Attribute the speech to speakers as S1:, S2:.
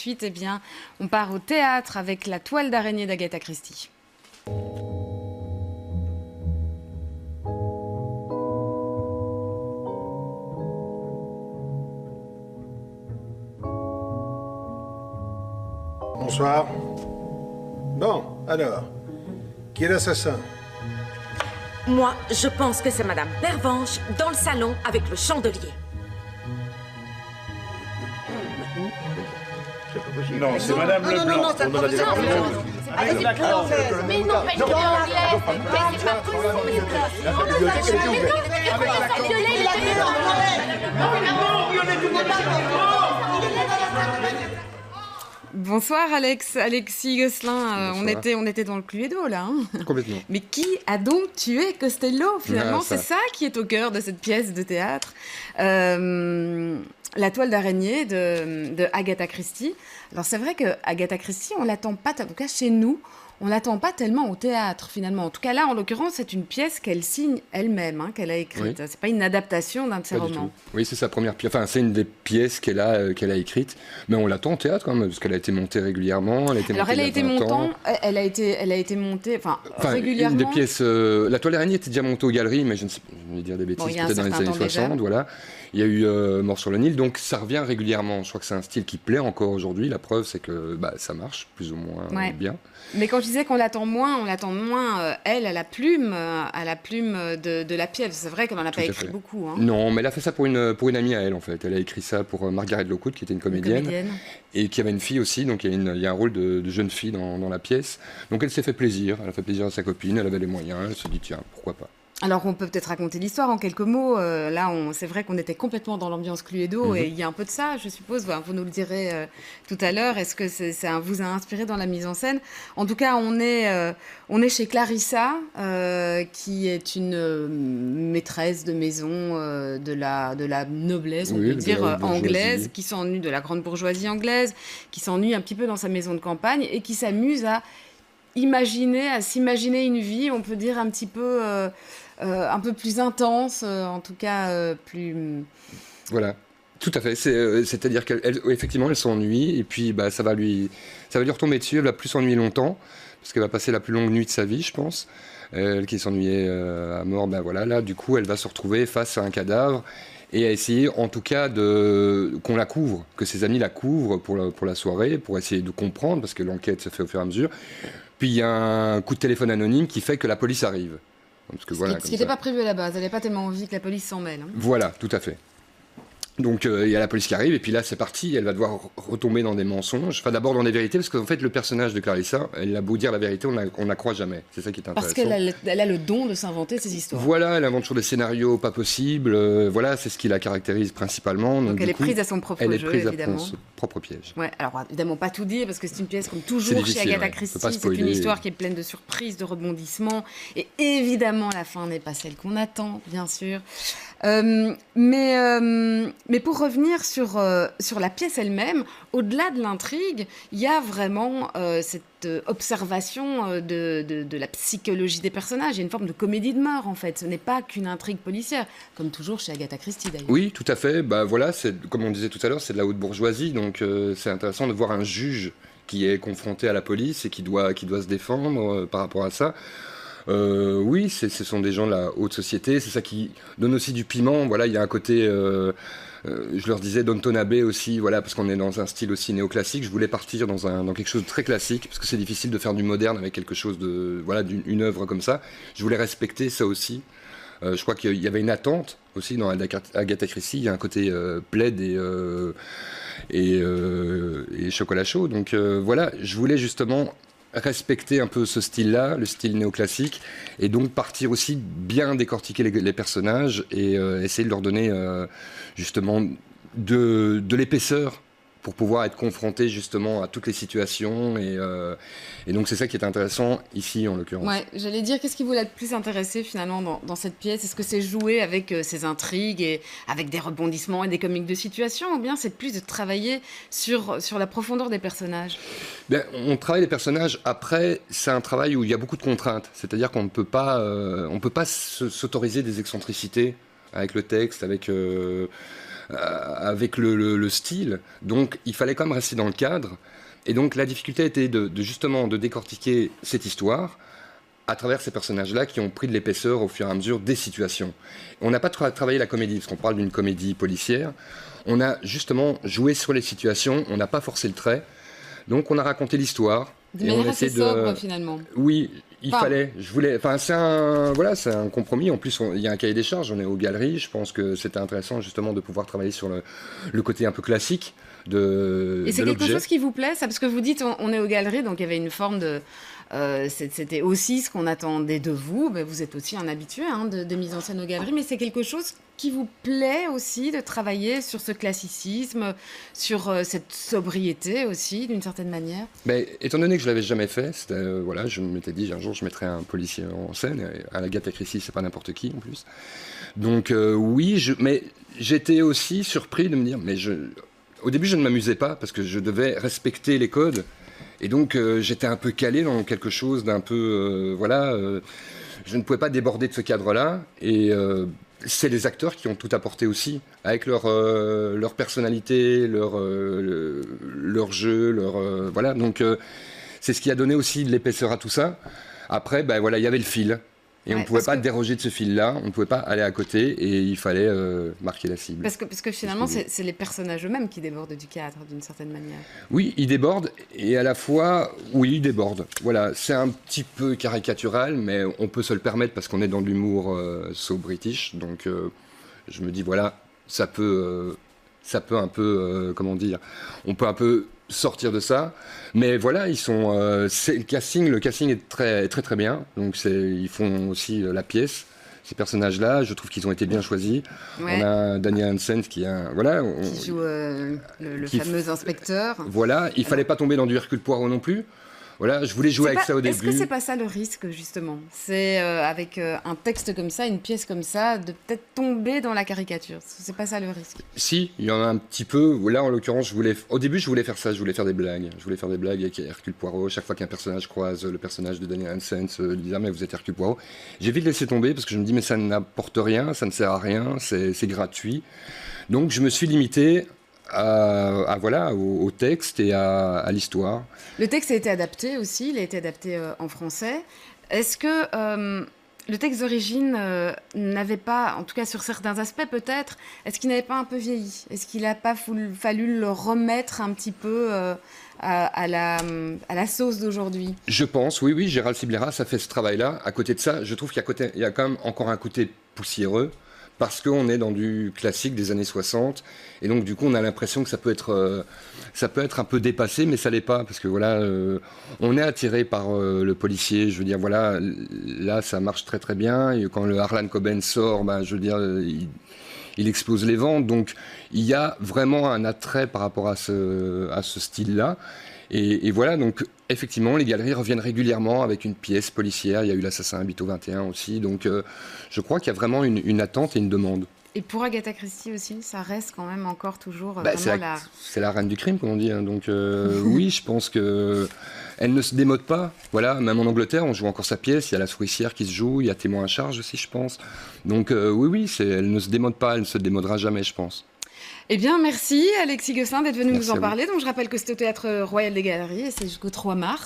S1: Ensuite, eh bien, on part au théâtre avec La toile d'araignée d'Agatha Christie.
S2: Bonsoir. Bon, alors, qui est l'assassin?
S3: Moi, je pense que c'est Madame Pervenche dans le salon avec le chandelier.
S4: Non, c'est Madame Leblanc.
S5: Non, ça
S4: On en a déjà parlé.
S5: D'accord.
S6: Mais non, pas une anglaise. Mais c'est pas possible.
S1: Bonsoir Alexis Gosselin. On était dans le Cluedo là.
S7: Complètement.
S1: Mais qui a donc tué Costello finalement?
S7: Ah, ça.
S1: C'est ça qui est au cœur de cette pièce de théâtre. La toile d'araignée de Agatha Christie. Alors c'est vrai que Agatha Christie, on l'attend pas, en tout cas chez nous, on l'attend pas tellement au théâtre finalement. En tout cas là, en l'occurrence, c'est une pièce qu'elle signe elle-même, qu'elle a écrite.
S7: Oui.
S1: C'est pas une adaptation d'un de ses
S7: Pas du
S1: romans.
S7: tout. Oui, c'est sa première pièce. Enfin, c'est une des pièces qu'elle a écrites. Mais on l'attend au théâtre quand même, parce qu'elle a été montée régulièrement.
S1: Alors elle a été montée, elle a été montée, régulièrement.
S7: Une des pièces. La toile d'araignée était déjà montée aux galeries, mais je vais dire des bêtises,
S1: il y a un
S7: peut-être dans les
S1: certain
S7: années
S1: temps déjà.
S7: 60, voilà. Il y a eu Mort sur le Nil, donc ça revient régulièrement. Je crois que c'est un style qui plaît encore aujourd'hui. La preuve, c'est que ça marche plus ou moins bien.
S1: Mais quand je disais qu'on l'attend moins, elle à la plume de la pièce. C'est vrai qu'elle n'en a pas écrit beaucoup.
S7: Non, mais elle a fait ça pour une amie à elle, en fait. Elle a écrit ça pour Margaret Lockwood, qui était une comédienne. Et qui avait une fille aussi, donc il y a un rôle de jeune fille dans la pièce. Donc elle s'est fait plaisir, elle a fait plaisir à sa copine, elle avait les moyens, elle se dit tiens, pourquoi pas.
S1: Alors on peut peut-être raconter l'histoire en quelques mots. Là, c'est vrai qu'on était complètement dans l'ambiance Cluedo et il y a un peu de ça, je suppose. Vous nous le direz tout à l'heure. Est-ce que ça vous a inspiré dans la mise en scène? En tout cas, on est chez Clarissa, qui est une maîtresse de maison de la noblesse, on peut dire, anglaise, qui s'ennuie de la grande bourgeoisie anglaise, qui s'ennuie un petit peu dans sa maison de campagne et qui s'amuse à s'imaginer une vie, on peut dire, un peu plus intense, en tout cas plus...
S7: Voilà, tout à fait. C'est-à-dire qu'effectivement, elle s'ennuie, et puis ça va lui retomber dessus, elle va plus s'ennuyer longtemps, parce qu'elle va passer la plus longue nuit de sa vie, je pense. Elle qui s'ennuyait à mort, là, du coup, elle va se retrouver face à un cadavre, et à essayer, en tout cas, qu'on la couvre, que ses amis la couvrent pour la soirée, pour essayer de comprendre, parce que l'enquête se fait au fur et à mesure. Puis il y a un coup de téléphone anonyme qui fait que la police arrive.
S1: Ce qui n'était pas prévu à la base. Elle n'avait pas tellement envie que la police s'en mêle.
S7: Voilà, tout à fait. Donc il y a la police qui arrive, et puis là c'est parti, elle va devoir retomber dans des mensonges, enfin d'abord dans des vérités, parce qu'en fait le personnage de Clarissa, elle a beau dire la vérité, on la croit jamais, c'est ça qui est intéressant.
S1: Parce qu'elle a le don de s'inventer ses histoires.
S7: Voilà, elle invente toujours des scénarios pas possibles, voilà, c'est ce qui la caractérise principalement.
S1: Donc elle est prise à son propre jeu, évidemment.
S7: Elle est prise à son propre piège.
S1: Ouais, alors évidemment pas tout dire, parce que c'est une pièce comme toujours chez Agatha Christie, c'est une histoire qui est pleine de surprises, de rebondissements, et évidemment la fin n'est pas celle qu'on attend, bien sûr. Mais pour revenir sur la pièce elle-même, au-delà de l'intrigue, il y a vraiment cette observation de la psychologie des personnages. Il y a une forme de comédie de mœurs, en fait. Ce n'est pas qu'une intrigue policière, comme toujours chez Agatha Christie, d'ailleurs.
S7: Oui, tout à fait. Voilà, comme on disait tout à l'heure, c'est de la haute bourgeoisie, donc c'est intéressant de voir un juge qui est confronté à la police et qui doit se défendre par rapport à ça. Oui, ce sont des gens de la haute société, c'est ça qui donne aussi du piment. Voilà, il y a un côté, je leur disais, Downton Abbey aussi, voilà, parce qu'on est dans un style aussi néoclassique. Je voulais partir dans quelque chose de très classique, parce que c'est difficile de faire du moderne avec quelque chose d'une œuvre comme ça. Je voulais respecter ça aussi. Je crois qu'il y avait une attente aussi dans Agatha Christie. Il y a un côté plaid et chocolat chaud. Donc voilà, je voulais justement respecter un peu ce style-là, le style néoclassique, et donc partir aussi bien décortiquer les personnages et essayer de leur donner justement de l'épaisseur pour pouvoir être confronté justement à toutes les situations et donc c'est ça qui est intéressant ici en l'occurrence.
S1: Ouais, j'allais dire, qu'est-ce qui vous l'a le plus intéressé finalement dans cette pièce? Est-ce que c'est jouer avec ces intrigues et avec des rebondissements et des comiques de situation, ou bien c'est plus de travailler sur la profondeur des personnages?
S7: On travaille les personnages, après c'est un travail où il y a beaucoup de contraintes, c'est-à-dire qu'on ne peut pas s'autoriser des excentricités avec le texte, avec avec le style. Donc il fallait quand même rester dans le cadre. Et donc la difficulté était justement de décortiquer cette histoire à travers ces personnages-là qui ont pris de l'épaisseur au fur et à mesure des situations. On n'a pas travaillé la comédie, parce qu'on parle d'une comédie policière. On a justement joué sur les situations, on n'a pas forcé le trait. Donc on a raconté l'histoire.
S1: De manière assez sobre, finalement.
S7: Oui, il fallait. C'est un compromis. En plus, il y a un cahier des charges. On est aux galeries. Je pense que c'était intéressant justement de pouvoir travailler sur le côté un peu classique de l'objet.
S1: Et c'est quelque chose qui vous plaît, ça? Parce que vous dites on est aux galeries, donc il y avait une forme de... c'était aussi ce qu'on attendait de vous. Ben, vous êtes aussi un habitué de mise en scène aux galeries, mais c'est quelque chose qui vous plaît aussi de travailler sur ce classicisme, sur cette sobriété aussi, d'une certaine manière?
S7: Ben, étant donné que je ne l'avais jamais fait, je m'étais dit un jour je mettrais un policier en scène. Agatha Christie, c'est pas n'importe qui en plus. Donc mais j'étais aussi surpris de me dire, au début je ne m'amusais pas parce que je devais respecter les codes. Et donc j'étais un peu calé dans quelque chose d'un peu... je ne pouvais pas déborder de ce cadre-là. Et c'est les acteurs qui ont tout apporté aussi, avec leur personnalité, leur jeu, voilà. Donc c'est ce qui a donné aussi de l'épaisseur à tout ça. Après, il y avait le fil. Et on ne pouvait pas déroger de ce fil-là, on ne pouvait pas aller à côté et il fallait marquer la cible.
S1: Parce que finalement, c'est les personnages eux-mêmes qui débordent du cadre, d'une certaine manière.
S7: Oui, ils débordent et à la fois, oui, ils débordent. Voilà, c'est un petit peu caricatural, mais on peut se le permettre parce qu'on est dans l'humour so-british. Donc je me dis, voilà, ça peut un peu, on peut un peu sortir de ça, mais voilà, le casting est très très très bien, donc ils font aussi la pièce, ces personnages-là, je trouve qu'ils ont été bien choisis. Ouais. On a Daniel Hansen qui
S1: joue le fameux inspecteur.
S7: Voilà, il fallait pas tomber dans du Hercule Poirot non plus. Voilà, je voulais jouer avec ça au début.
S1: Est-ce que c'est pas ça le risque, justement? C'est avec un texte comme ça, une pièce comme ça, de peut-être tomber dans la caricature. C'est pas ça le risque?
S7: Si, il y en a un petit peu. Là, en l'occurrence, au début, je voulais faire ça. Je voulais faire des blagues. Je voulais faire des blagues avec Hercule Poirot. Chaque fois qu'un personnage croise le personnage de Daniel Hansen, il dit « Ah, mais vous êtes Hercule Poirot ». J'ai vite laissé tomber parce que je me dis « Mais ça n'apporte rien, ça ne sert à rien, c'est gratuit ». Donc, je me suis limité au texte et à l'histoire.
S1: Le texte a été adapté aussi, il a été adapté en français. Est-ce que le texte d'origine n'avait pas, en tout cas sur certains aspects peut-être, est-ce qu'il n'avait pas un peu vieilli? Est-ce qu'il n'a pas fallu le remettre un petit peu à la sauce d'aujourd'hui?
S7: Je pense, oui, Gérald Ciblera, ça fait ce travail-là. À côté de ça, je trouve qu'il y a quand même encore un côté poussiéreux, parce qu'on est dans du classique des années 60, et donc du coup on a l'impression que ça peut être un peu dépassé, mais ça l'est pas, parce que on est attiré par le policier, je veux dire, voilà, là ça marche très très bien, et quand le Harlan Coben sort, je veux dire, il explose les ventes, donc il y a vraiment un attrait par rapport à ce style-là. Et voilà, donc effectivement, les galeries reviennent régulièrement avec une pièce policière. Il y a eu l'Assassin habite au 21 aussi. Donc je crois qu'il y a vraiment une attente et une demande.
S1: Et pour Agatha Christie aussi, ça reste quand même encore toujours
S7: c'est la reine du crime, comme on dit. Hein. Donc oui, je pense qu'elle ne se démode pas. Voilà, même en Angleterre, on joue encore sa pièce. Il y a La Souricière qui se joue. Il y a Témoin à charge aussi, je pense. Donc oui, elle ne se démode pas. Elle ne se démodera jamais, je pense.
S1: Eh bien, merci Alexis Gosselin d'être venu nous en parler. Donc, je rappelle que c'était au Théâtre Royal des Galeries et c'est jusqu'au 3 mars.